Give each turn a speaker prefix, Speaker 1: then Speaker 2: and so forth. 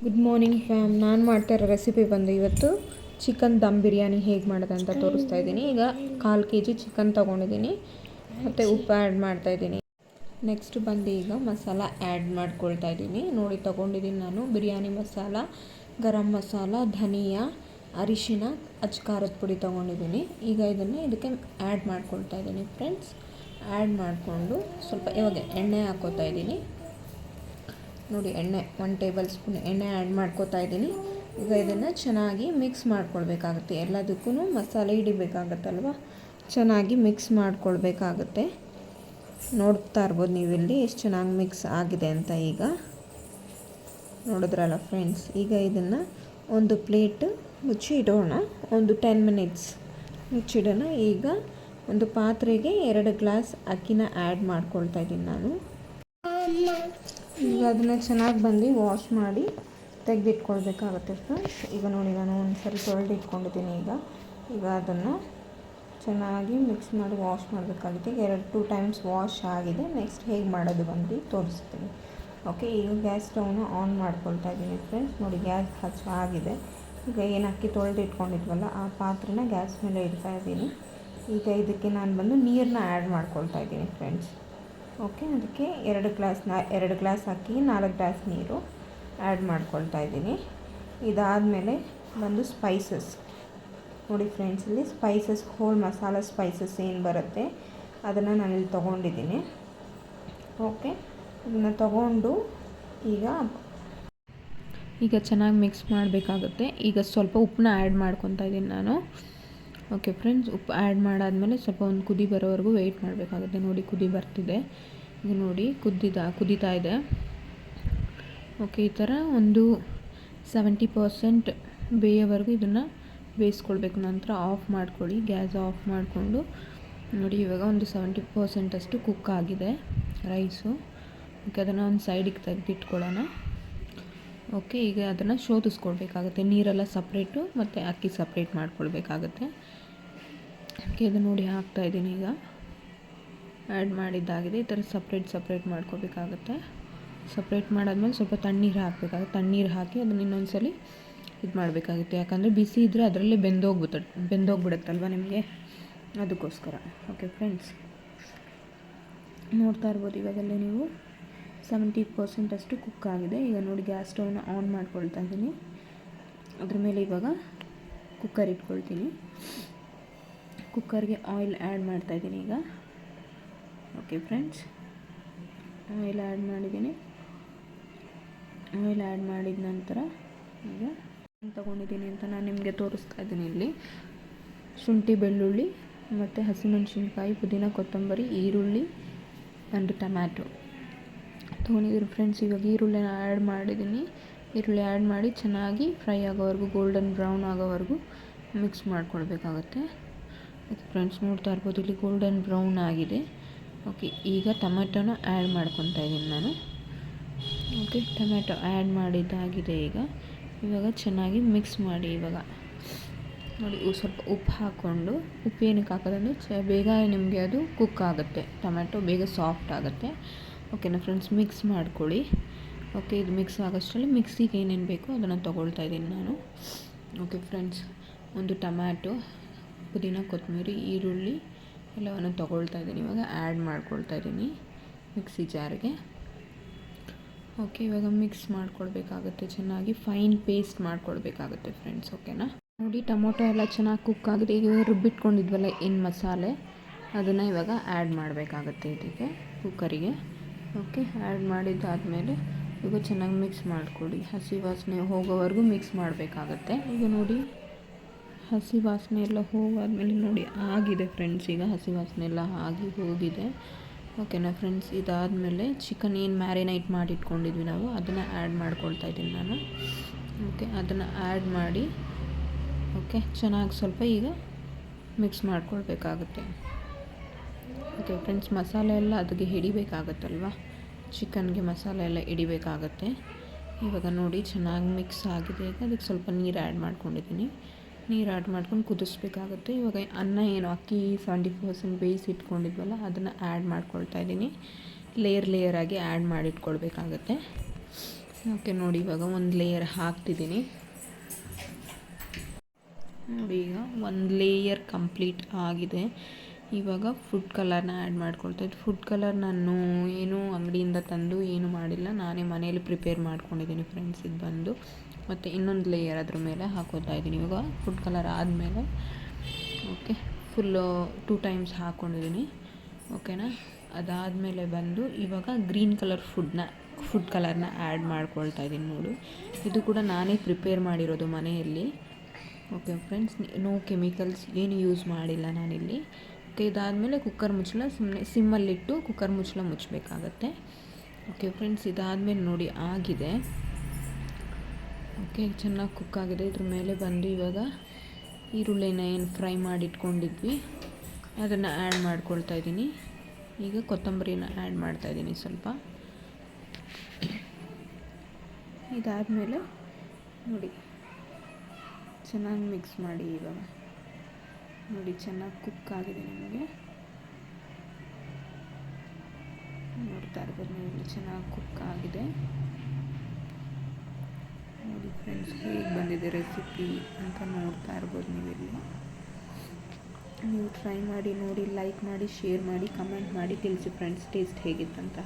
Speaker 1: Good morning fam. ನಾನು ಮಾಡ್ತಾ ಇರೋ ರೆಸಿಪಿ ಬಂದು ಇವತ್ತು ಚಿಕನ್ ದಮ್ ಬಿರಿಯಾನಿ ಹೇಗೆ ಮಾಡೋದು ಅಂತ ತೋರಿಸ್ತಾ ಇದ್ದೀನಿ. ಈಗ 1/4 kg ಚಿಕನ್ ತೊಗೊಂಡಿದ್ದೀನಿ ಮತ್ತು ಉಪ್ಪು ಆ್ಯಡ್ ಮಾಡ್ತಾಯಿದ್ದೀನಿ. ನೆಕ್ಸ್ಟ್ ಬಂದು ಈಗ ಮಸಾಲ ಆ್ಯಡ್ ಮಾಡ್ಕೊಳ್ತಾ ಇದ್ದೀನಿ. ನೋಡಿ ತೊಗೊಂಡಿದ್ದೀನಿ ನಾನು ಬಿರಿಯಾನಿ ಮಸಾಲ, ಗರಂ ಮಸಾಲ, ಧನಿಯಾ, ಅರಿಶಿನ, ಖಾರದ ಪುಡಿ ತೊಗೊಂಡಿದ್ದೀನಿ. ಈಗ ಇದಕ್ಕೆ ಆ್ಯಡ್ ಮಾಡ್ಕೊಳ್ತಾ ಇದ್ದೀನಿ ಫ್ರೆಂಡ್ಸ್. ಆ್ಯಡ್ ಮಾಡಿಕೊಂಡು ಸ್ವಲ್ಪ ಇವಾಗ ಎಣ್ಣೆ ಹಾಕ್ಕೋತಾ ಇದ್ದೀನಿ. ನೋಡಿ ಎಣ್ಣೆ 1 ಟೇಬಲ್ ಸ್ಪೂನ್ ಎಣ್ಣೆ ಆ್ಯಡ್ ಮಾಡ್ಕೋತಾ ಇದ್ದೀನಿ. ಈಗ ಇದನ್ನು ಚೆನ್ನಾಗಿ ಮಿಕ್ಸ್ ಮಾಡ್ಕೊಳ್ಬೇಕಾಗುತ್ತೆ. ಎಲ್ಲದಕ್ಕೂ ಮಸಾಲೆ ಹಿಡಿಬೇಕಾಗತ್ತಲ್ವ, ಚೆನ್ನಾಗಿ ಮಿಕ್ಸ್ ಮಾಡ್ಕೊಳ್ಬೇಕಾಗುತ್ತೆ. ನೋಡ್ತಾ ಇರ್ಬೋದು ನೀವಿಲ್ಲಿ ಎಷ್ಟು ಚೆನ್ನಾಗಿ ಮಿಕ್ಸ್ ಆಗಿದೆ ಅಂತ. ಈಗ ನೋಡಿದ್ರಲ್ಲ ಫ್ರೆಂಡ್ಸ್, ಈಗ ಇದನ್ನು ಒಂದು ಪ್ಲೇಟ್ ಮುಚ್ಚಿ ಇಡೋಣ. ಒಂದು 10 ಮಿನಿಟ್ಸ್ ಮುಚ್ಚಿಡೋಣ. ಈಗ ಒಂದು ಪಾತ್ರೆಗೆ 2 ಗ್ಲಾಸ್ ಅಕ್ಕಿನ ಆ್ಯಡ್ ಮಾಡ್ಕೊಳ್ತಾ ಇದ್ದೀನಿ ನಾನು. ಈಗ ಅದನ್ನು ಚೆನ್ನಾಗಿ ಬಂದು ವಾಶ್ ಮಾಡಿ ತೆಗೆದಿಟ್ಕೊಳ್ಬೇಕಾಗುತ್ತೆ ಫ್ರೆಂಡ್ಸ್. ಈಗ ನೋಡಿ ನಾನು ಒಂದು ಸರಿ ತೊಳೆದಿಟ್ಕೊಂಡಿದ್ದೀನಿ. ಈಗ ಅದನ್ನು ಚೆನ್ನಾಗಿ ಮಿಕ್ಸ್ ಮಾಡಿ ವಾಶ್ ಮಾಡಬೇಕಾಗುತ್ತೆ. 2 ಟೈಮ್ಸ್ ವಾಶ್ ಆಗಿದೆ. ನೆಕ್ಸ್ಟ್ ಹೇಗೆ ಮಾಡೋದು ಬಂದು ತೋರಿಸ್ತೀನಿ. ಓಕೆ, ಈಗ ಗ್ಯಾಸ್ ಸ್ಟವ್ನ ಆನ್ ಮಾಡ್ಕೊಳ್ತಾ ಇದ್ದೀನಿ ಫ್ರೆಂಡ್ಸ್. ನೋಡಿ ಗ್ಯಾಸ್ ಆಗಿದೆ. ಈಗ ಏನು ಅಕ್ಕಿ ತೊಳೆದಿಟ್ಕೊಂಡಿದ್ವಲ್ಲ ಆ ಪಾತ್ರೆನ ಗ್ಯಾಸ್ ಮೇಲೆ ಇಡ್ತಾ ಇದ್ದೀನಿ. ಈಗ ಇದಕ್ಕೆ ನಾನು ಬಂದು ನೀರನ್ನ ಆ್ಯಡ್ ಮಾಡ್ಕೊಳ್ತಾ ಇದ್ದೀನಿ ಫ್ರೆಂಡ್ಸ್. ಓಕೆ, ಅದಕ್ಕೆ 2 ಗ್ಲಾಸ್ ಅಕ್ಕಿ, 4 ಗ್ಲಾಸ್ ನೀರು ಆ್ಯಡ್ ಮಾಡ್ಕೊಳ್ತಾ ಇದ್ದೀನಿ. ಇದಾದಮೇಲೆ ಬಂದು ಸ್ಪೈಸಸ್ ನೋಡಿ ಫ್ರೆಂಡ್ಸ್, ಇಲ್ಲಿ ಸ್ಪೈಸಸ್, ಹೋಲ್ ಮಸಾಲ ಸ್ಪೈಸಸ್ ಏನು ಬರುತ್ತೆ ಅದನ್ನು ನಾನಿಲ್ಲಿ ತೊಗೊಂಡಿದ್ದೀನಿ. ಓಕೆ, ಇದನ್ನು ತೊಗೊಂಡು ಈಗ ಚೆನ್ನಾಗಿ ಮಿಕ್ಸ್ ಮಾಡಬೇಕಾಗುತ್ತೆ. ಈಗ ಸ್ವಲ್ಪ ಉಪ್ಪನ್ನ ಆ್ಯಡ್ ಮಾಡ್ಕೊತಾ ಇದ್ದೀನಿ ನಾನು. ಓಕೆ ಫ್ರೆಂಡ್ಸ್, ಉಪ್ಪು ಆ್ಯಡ್ ಮಾಡಾದಮೇಲೆ ಸ್ವಲ್ಪ ಒಂದು ಕುದಿ ಬರೋವರೆಗೂ ವೆಯ್ಟ್ ಮಾಡಬೇಕಾಗುತ್ತೆ. ನೋಡಿ ಕುದಿ ಬರ್ತಿದೆ. ಈಗ ನೋಡಿ ಕುದೀತಾ ಇದೆ. ಓಕೆ, ಈ ಥರ ಒಂದು 70% ಬೇಯೋವರೆಗೂ ಇದನ್ನು ಬೇಯಿಸ್ಕೊಳ್ಬೇಕು. ನಂತರ ಆಫ್ ಮಾಡ್ಕೊಳ್ಳಿ. ಗ್ಯಾಸ್ ಆಫ್ ಮಾಡಿಕೊಂಡು ನೋಡಿ ಇವಾಗ ಒಂದು 70% ಅಷ್ಟು ಕುಕ್ ಆಗಿದೆ ರೈಸು. ಓಕೆ, ಅದನ್ನು ಒಂದು ಸೈಡಿಗೆ ತೆಗೆದಿಟ್ಕೊಳ್ಳೋಣ. ಓಕೆ, ಈಗ ಅದನ್ನು ಶೋಧಿಸ್ಕೊಳ್ಬೇಕಾಗುತ್ತೆ. ನೀರೆಲ್ಲ ಸಪ್ರೇಟು ಮತ್ತು ಅಕ್ಕಿ ಸಪ್ರೇಟ್ ಮಾಡ್ಕೊಳ್ಬೇಕಾಗತ್ತೆ. ಓಕೆ, ಇದು ನೋಡಿ ಹಾಕ್ತಾಯಿದ್ದೀನಿ. ಈಗ ಆ್ಯಡ್ ಮಾಡಿದ್ದಾಗಿದೆ. ಈ ಥರ ಸಪ್ರೇಟ್ ಮಾಡ್ಕೋಬೇಕಾಗುತ್ತೆ. ಸಪ್ರೇಟ್ ಮಾಡಾದ್ಮೇಲೆ ಸ್ವಲ್ಪ ತಣ್ಣೀರು ಹಾಕಬೇಕಾಗುತ್ತೆ. ತಣ್ಣೀರು ಹಾಕಿ ಅದನ್ನು ಇನ್ನೊಂದ್ಸಲ ಇದು ಮಾಡಬೇಕಾಗುತ್ತೆ. ಯಾಕಂದರೆ ಬಿಸಿ ಇದ್ದರೆ ಅದರಲ್ಲೇ ಬೆಂದೋಗ್ಬಿಡುತ್ತಲ್ವ ನಿಮಗೆ, ಅದಕ್ಕೋಸ್ಕರ. ಓಕೆ ಫ್ರೆಂಡ್ಸ್, ನೋಡ್ತಾ ಇರ್ಬೋದು ಇವಾಗಲೇ ನೀವು 70% ಅಷ್ಟು ಕುಕ್ ಆಗಿದೆ. ಈಗ ನೋಡಿ ಗ್ಯಾಸ್ ಸ್ಟವ್ನ ಆನ್ ಮಾಡ್ಕೊಳ್ತಾ ಇದ್ದೀನಿ. ಅದ್ರ ಮೇಲೆ ಇವಾಗ ಕುಕ್ಕರ್ ಇಟ್ಕೊಳ್ತೀನಿ. ಕುಕ್ಕರ್ಗೆ ಆಯಿಲ್ ಆ್ಯಡ್ ಮಾಡ್ತಾಯಿದ್ದೀನಿ ಈಗ. ಓಕೆ ಫ್ರೆಂಡ್ಸ್, ಆಯಿಲ್ ಆ್ಯಡ್ ಮಾಡಿದ್ದೀನಿ. ಆಯಿಲ್ ಆ್ಯಡ್ ಮಾಡಿದ ನಂತರ ಈಗ ತೊಗೊಂಡಿದ್ದೀನಿ ಅಂತ ನಾನು ನಿಮಗೆ ತೋರಿಸ್ತಾ ಇದ್ದೀನಿ. ಇಲ್ಲಿ ಶುಂಠಿ, ಬೆಳ್ಳುಳ್ಳಿ ಮತ್ತು ಹಸಿಮೆಣಸಿನ್ಕಾಯಿ, ಪುದೀನ, ಕೊತ್ತಂಬರಿ, ಈರುಳ್ಳಿ ಆ್ಯಂಡ್ ಟೊಮ್ಯಾಟೊ ತೊಗೊಂಡಿದ್ದೀನಿ ಫ್ರೆಂಡ್ಸ್. ಇವಾಗ ಈರುಳ್ಳಿನ ಆ್ಯಡ್ ಮಾಡಿದ್ದೀನಿ. ಈರುಳ್ಳಿ ಆ್ಯಡ್ ಮಾಡಿ ಚೆನ್ನಾಗಿ ಫ್ರೈ ಆಗೋವರೆಗೂ, ಗೋಲ್ಡನ್ ಬ್ರೌನ್ ಆಗೋವರೆಗೂ ಮಿಕ್ಸ್ ಮಾಡ್ಕೊಳ್ಬೇಕಾಗತ್ತೆ. ಓಕೆ ಫ್ರೆಂಡ್ಸ್, ನೋಡ್ತಾ ಇರ್ಬೋದು ಇಲ್ಲಿ ಗೋಲ್ಡನ್ ಬ್ರೌನ್ ಆಗಿದೆ. ಓಕೆ, ಈಗ ಟೊಮೆಟೊನ ಆ್ಯಡ್ ಮಾಡ್ಕೊತಾ ಇದ್ದೀನಿ ನಾನು. ಓಕೆ, ಟೊಮೆಟೊ ಆ್ಯಡ್ ಮಾಡಿದ್ದಾಗಿದೆ. ಇವಾಗ ಚೆನ್ನಾಗಿ ಮಿಕ್ಸ್ ಮಾಡಿ. ಇವಾಗ ನೋಡಿ ಸ್ವಲ್ಪ ಉಪ್ಪು ಹಾಕ್ಕೊಂಡು, ಉಪ್ಪು ಏನಕ್ಕೆ ಹಾಕೋದಂದರೆ ಬೇಗ ನಿಮಗೆ ಅದು ಕುಕ್ ಆಗುತ್ತೆ. ಟೊಮೆಟೊ ಬೇಗ ಸಾಫ್ಟ್ ಆಗುತ್ತೆ. ಓಕೆನಾ ಫ್ರೆಂಡ್ಸ್, ಮಿಕ್ಸ್ ಮಾಡ್ಕೊಳ್ಳಿ. ಓಕೆ, ಇದು ಮಿಕ್ಸ್ ಆಗೋಷ್ಟರಲ್ಲಿ ಮಿಕ್ಸಿಗೆ ಏನೇನು ಬೇಕೋ ಅದನ್ನು ತೊಗೊಳ್ತಾ ಇದ್ದೀನಿ ನಾನು. ಓಕೆ ಫ್ರೆಂಡ್ಸ್, ಒಂದು ಟೊಮ್ಯಾಟೊ, ಪುದೀನ, ಕೊತ್ತಂಬರಿ, ಈರುಳ್ಳಿ ಎಲ್ಲವನ್ನು ತೊಗೊಳ್ತಾ ಇದ್ದೀನಿ. ಇವಾಗ ಆ್ಯಡ್ ಮಾಡ್ಕೊಳ್ತಾ ಇದ್ದೀನಿ ಮಿಕ್ಸಿ ಜಾರ್ಗೆ. ಓಕೆ, ಇವಾಗ ಮಿಕ್ಸ್ ಮಾಡ್ಕೊಳ್ಬೇಕಾಗುತ್ತೆ. ಚೆನ್ನಾಗಿ ಫೈನ್ ಪೇಸ್ಟ್ ಮಾಡ್ಕೊಳ್ಬೇಕಾಗುತ್ತೆ ಫ್ರೆಂಡ್ಸ್. ಓಕೆನಾ, ನೋಡಿ ಟೊಮೊಟೊ ಎಲ್ಲ ಚೆನ್ನಾಗಿ ಕುಕ್ ಆಗಿದೆ. ಈಗ ರುಬ್ಬಿಟ್ಕೊಂಡಿದ್ವಲ್ಲ ಏನು ಮಸಾಲೆ, ಅದನ್ನು ಇವಾಗ ಆ್ಯಡ್ ಮಾಡಬೇಕಾಗತ್ತೆ ಇದಕ್ಕೆ, ಕುಕ್ಕರಿಗೆ. ಓಕೆ, ಆ್ಯಡ್ ಮಾಡಿದ್ದಾದಮೇಲೆ ಈಗ ಚೆನ್ನಾಗಿ ಮಿಕ್ಸ್ ಮಾಡಿಕೊಡಿ. ಹಸಿ ವಾಸನೆ ಹೋಗೋವರೆಗೂ ಮಿಕ್ಸ್ ಮಾಡಬೇಕಾಗತ್ತೆ. ಈಗ ನೋಡಿ ಹಸಿ ವಾಸನೆ ಎಲ್ಲ ಹೋಗಾದ್ಮೇಲೆ ನೋಡಿ ಆಗಿದೆ ಫ್ರೆಂಡ್ಸ್. ಈಗ ಹಸಿ ವಾಸನೆ ಎಲ್ಲ ಆಗಿ ಹೋಗಿದೆ. ಓಕೆನಾ ಫ್ರೆಂಡ್ಸ್, ಇದಾದಮೇಲೆ ಚಿಕನ್ ಏನು ಮ್ಯಾರಿನೇಟ್ ಮಾಡಿ ಇಟ್ಕೊಂಡಿದ್ವಿ ನಾವು, ಅದನ್ನು ಆ್ಯಡ್ ಮಾಡ್ಕೊಳ್ತಾ ಇದ್ದೀನಿ ನಾನು. ಓಕೆ, ಅದನ್ನು ಆ್ಯಡ್ ಮಾಡಿ ಓಕೆ ಚೆನ್ನಾಗಿ ಸ್ವಲ್ಪ ಈಗ ಮಿಕ್ಸ್ ಮಾಡ್ಕೊಳ್ಬೇಕಾಗುತ್ತೆ. ಓಕೆ ಫ್ರೆಂಡ್ಸ್, ಮಸಾಲೆ ಎಲ್ಲ ಅದಕ್ಕೆ ಹಿಡಿಬೇಕಾಗತ್ತಲ್ವ, ಚಿಕನ್ಗೆ ಮಸಾಲೆ ಎಲ್ಲ ಹಿಡಿಬೇಕಾಗತ್ತೆ. ಇವಾಗ ನೋಡಿ ಚೆನ್ನಾಗಿ ಮಿಕ್ಸ್ ಆಗಿದೆ. ಈಗ ಅದಕ್ಕೆ ಸ್ವಲ್ಪ ನೀರು ಆ್ಯಡ್ ಮಾಡ್ಕೊಂಡಿದ್ದೀನಿ. ನೀರು ಆ್ಯಡ್ ಮಾಡ್ಕೊಂಡು ಕುದಿಸ್ಬೇಕಾಗುತ್ತೆ. ಇವಾಗ ಅನ್ನ ಏನು ಅಕ್ಕಿ 70% ಬೇಯಿಸಿ ಇಟ್ಕೊಂಡಿದ್ವಲ್ಲ ಅದನ್ನು ಆ್ಯಡ್ ಮಾಡ್ಕೊಳ್ತಾ ಇದ್ದೀನಿ. ಲೇಯರ್ ಆಗಿ ಆ್ಯಡ್ ಮಾಡಿಟ್ಕೊಳ್ಬೇಕಾಗತ್ತೆ. ಓಕೆ ನೋಡಿ, ಇವಾಗ ಒಂದು ಲೇಯರ್ ಹಾಕ್ತಿದ್ದೀನಿ ನೋಡಿ. ಈಗ ಒಂದು ಲೇಯರ್ ಕಂಪ್ಲೀಟ್ ಆಗಿದೆ. ಇವಾಗ ಫುಡ್ ಕಲರ್ನ ಆ್ಯಡ್ ಮಾಡ್ಕೊಳ್ತಾಯಿದ್ದು. ಫುಡ್ ಕಲರ್ ನಾನು ಏನೂ ಅಂಗಡಿಯಿಂದ ತಂದು ಏನೂ ಮಾಡಿಲ್ಲ, ನಾನೇ ಮನೇಲಿ ಪ್ರಿಪೇರ್ ಮಾಡ್ಕೊಂಡಿದ್ದೀನಿ ಫ್ರೆಂಡ್ಸ್. ಇದು ಬಂದು ಮತ್ತು ಇನ್ನೊಂದು ಲೇಯರ್ ಅದ್ರ ಮೇಲೆ ಹಾಕೋತಾ ಇದ್ದೀನಿ. ಇವಾಗ ಫುಡ್ ಕಲರ್ ಆದಮೇಲೆ ಓಕೆ ಫುಲ್ಲು 2 ಟೈಮ್ಸ್ ಹಾಕ್ಕೊಂಡಿದ್ದೀನಿ, ಓಕೆನಾ. ಅದಾದಮೇಲೆ ಬಂದು ಇವಾಗ ಗ್ರೀನ್ ಕಲರ್ ಫುಡ್ ಕಲರ್ನ ಆ್ಯಡ್ ಮಾಡ್ಕೊಳ್ತಾ ಇದ್ದೀನಿ ನೋಡಿ. ಇದು ಕೂಡ ನಾನೇ ಪ್ರಿಪೇರ್ ಮಾಡಿರೋದು ಮನೆಯಲ್ಲಿ. ಓಕೆ ಫ್ರೆಂಡ್ಸ್, ನೋ ಕೆಮಿಕಲ್ಸ್ ಏನು ಯೂಸ್ ಮಾಡಿಲ್ಲ ನಾನಿಲ್ಲಿ. ಓಕೆ, ಇದಾದಮೇಲೆ ಕುಕ್ಕರ್ ಮುಚ್ಚಳ ಸುಮ್ಮನೆ ಸಿಮ್ಮಲ್ಲಿಟ್ಟು ಕುಕ್ಕರ್ ಮುಚ್ಚಳ ಮುಚ್ಚಬೇಕಾಗತ್ತೆ. ಓಕೆ ಫ್ರೆಂಡ್ಸ್, ಇದಾದಮೇಲೆ ನೋಡಿ ಆಗಿದೆ. ಓಕೆ, ಚೆನ್ನಾಗಿ ಕುಕ್ ಆಗಿದೆ. ಇದ್ರ ಮೇಲೆ ಬಂದು ಇವಾಗ ಈರುಳ್ಳಿನ ಏನು ಫ್ರೈ ಮಾಡಿ ಇಟ್ಕೊಂಡಿದ್ವಿ ಅದನ್ನು ಆ್ಯಡ್ ಮಾಡ್ಕೊಳ್ತಾ ಇದ್ದೀನಿ. ಈಗ ಕೊತ್ತಂಬರಿನ ಆ್ಯಡ್ ಮಾಡ್ತಾಯಿದ್ದೀನಿ ಸ್ವಲ್ಪ. ಇದಾದಮೇಲೆ ನೋಡಿ ಚೆನ್ನಾಗಿ ಮಿಕ್ಸ್ ಮಾಡಿ. ಇವಾಗ ನೋಡಿ ಚೆನ್ನಾಗಿ ಕುಕ್ ಆಗಿದೆ. ನಿಮಗೆ ನೋಡ್ತಾ ಇರ್ಬೋದು ನೀವು, ಚೆನ್ನಾಗಿ ಕುಕ್ ಆಗಿದೆ ನೋಡಿ ಫ್ರೆಂಡ್ಸ್. ಹೇಗೆ ಬಂದಿದೆ ರೆಸಿಪಿ ಅಂತ ನೋಡ್ತಾ ಇರ್ಬೋದು ನೀವಿಲ್ಲಿ. ನೀವು ಟ್ರೈ ಮಾಡಿ ನೋಡಿ, ಲೈಕ್ ಮಾಡಿ, ಶೇರ್ ಮಾಡಿ, ಕಮೆಂಟ್ ಮಾಡಿ ತಿಳಿಸಿ ಫ್ರೆಂಡ್ಸ್ ಟೇಸ್ಟ್ ಹೇಗಿತ್ತಂತ.